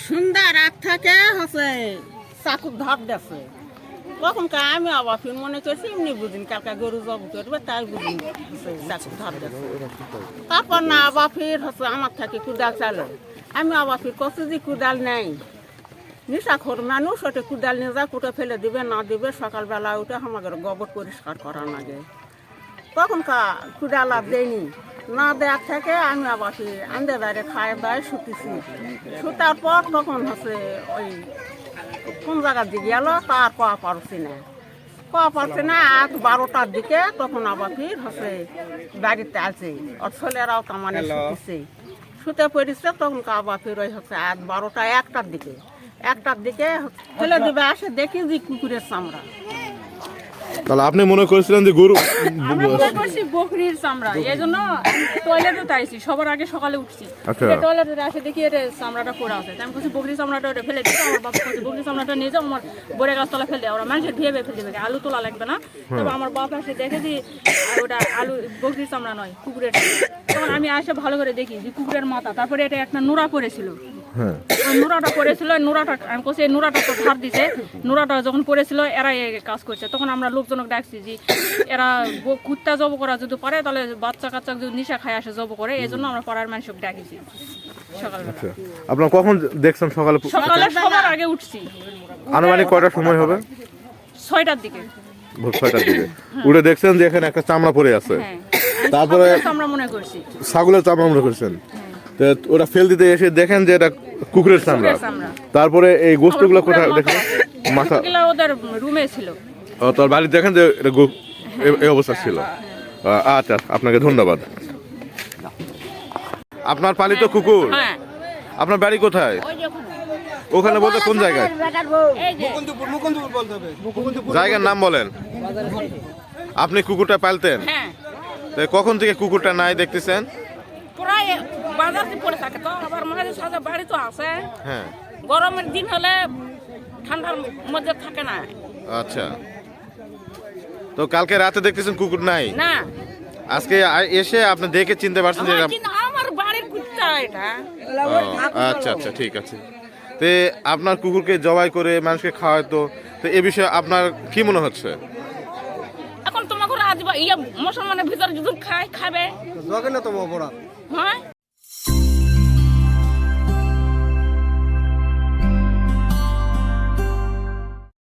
সন্ধ্যা রাত থেকে হচ্ছে চাকু ধাপ গেছে তখনকার আমি আবার ফির মনে করছি এমনি বুঝিন কালকে গরু জব করবে তাই বুঝিন চাকু ধাপ গেছে তারপর না আবার ফির হচ্ছে আমার থেকে কুদাল চালে আমি আবার ফির কত যে কুদাল নেই নিশাখোর মানুষ ওটা কুদাল নিয়ে যায় কুটে ফেলে দিবে না দিবে সকালবেলা উঠে আমাদের গোবর পরিষ্কার করা লাগে তখনকার কুদাল আর দেয়নি না দেওয়ার থেকে আমি আবার আন্দে দাঁড়িয়ে খায় দায় শুতেছি শুতার পর তখন হচ্ছে ওই কোন জায়গার দিকে গেল তার কোয়া পারছি না আজ 12টার দিকে তখন আবার ফির হচ্ছে বাড়িতে আছে ওর ছেলেরাও তামানে শুতেছে শুতে পড়েছে তখন আবার ফির ওই হচ্ছে আজ 12টা 1টার দিকে ফেলে দিবে আসে দেখি যে কুকুরের চামড়া। তাহলে আপনি মনে করেছিলেন যে গরু আমরা মনে করছি বকরির চামড়া এই জন্য টয়লেটে তাইছি সবার আগে সকালে উঠছি টয়লেটে এসে দেখি এটা চামড়াটা পড়া আছে আমি বলছি বকরির চামড়াটা ওটা ফেলে দিতে আমার বাবা বলছে বকরির চামড়াটা নিয়ে যাও আমার বড়ে গাছতলা ফেলে ওরা মানুষের ভেবে ফেলে দেবে আলু তোলা লাগবে না তবে আমার বাপ এসে দেখে যে ওটা আলু বকরির চামড়া নয় কুকুরের তখন আমি আসে ভালো করে দেখি যে কুকুরের মাথা তারপরে এটা একটা নোড়া পড়েছিল নোড়াটা পড়েছিল নোড়াটা আমি বলছি এই নোড়াটা তো ধার দিছে নোড়াটা যখন পড়েছিল এরা কাজ করছে তখন আমরা লোকজনকে ডাকছি যে এরা কুত্তা জব করা যদি পারে তাহলে বাচ্চা কাচ্চা যদি নিশা খায় আসে জব করে এই জন্য আমরা পাড়ার মানুষকে ডাকিছি সকালবেলা। আপনারা কখন দেখছেন সকালে? সকালে সবার আগে উঠছি আনুমানিক কয়টার সময় হবে? 6টার দিকে ভোর 6টার দিকে উঠে দেখছেন যে এখানে একটা চামড়া পড়ে আছে তারপরে আমরা মনে করছি ছাগলের চামড়া মনে করছেন তো ওরা ফেল দিতে এসে দেখেন যে এটা কুকুরের চামড়া তারপরে এই গোস্তগুলো কোথায় দেখেন মাথা ওদের রুমে ছিল তোর বাড়ি দেখেন যে এটা এই অবস্থা ছিল। আচ্ছা আপনাকে ধন্যবাদ। আপনার পালিত কুকুর আপনার বাড়ি কোথায়? ওখানে বলতে কোন জায়গায়? জায়গার নাম বলেন। আপনি কুকুরটা পালতেন কখন থেকে কুকুরটা নাই দেখতেছেন? প্রায় বাজারে পড়ে থাকে তো আবার মাঝে সাথে বাড়ি তো আছে হ্যাঁ গরমের দিন হলে ঠান্ডার মধ্যে থাকে না। আচ্ছা তো কালকে রাতে দেখতেছেন কুকুর নাই না আজকে এসে আপনি দেখে চিনতে পারছেন যে আমার বাড়ির কুত্তা এটা। আচ্ছা আচ্ছা ঠিক আছে। তে আপনার কুকুরকে জবাই করে মানুষকে খাওয়ায় তো এ বিষয়ে আপনার কি মনে হচ্ছে? এখন তোমাকে মুসলমানের ভিতরে যদি খাবে হ্যাঁ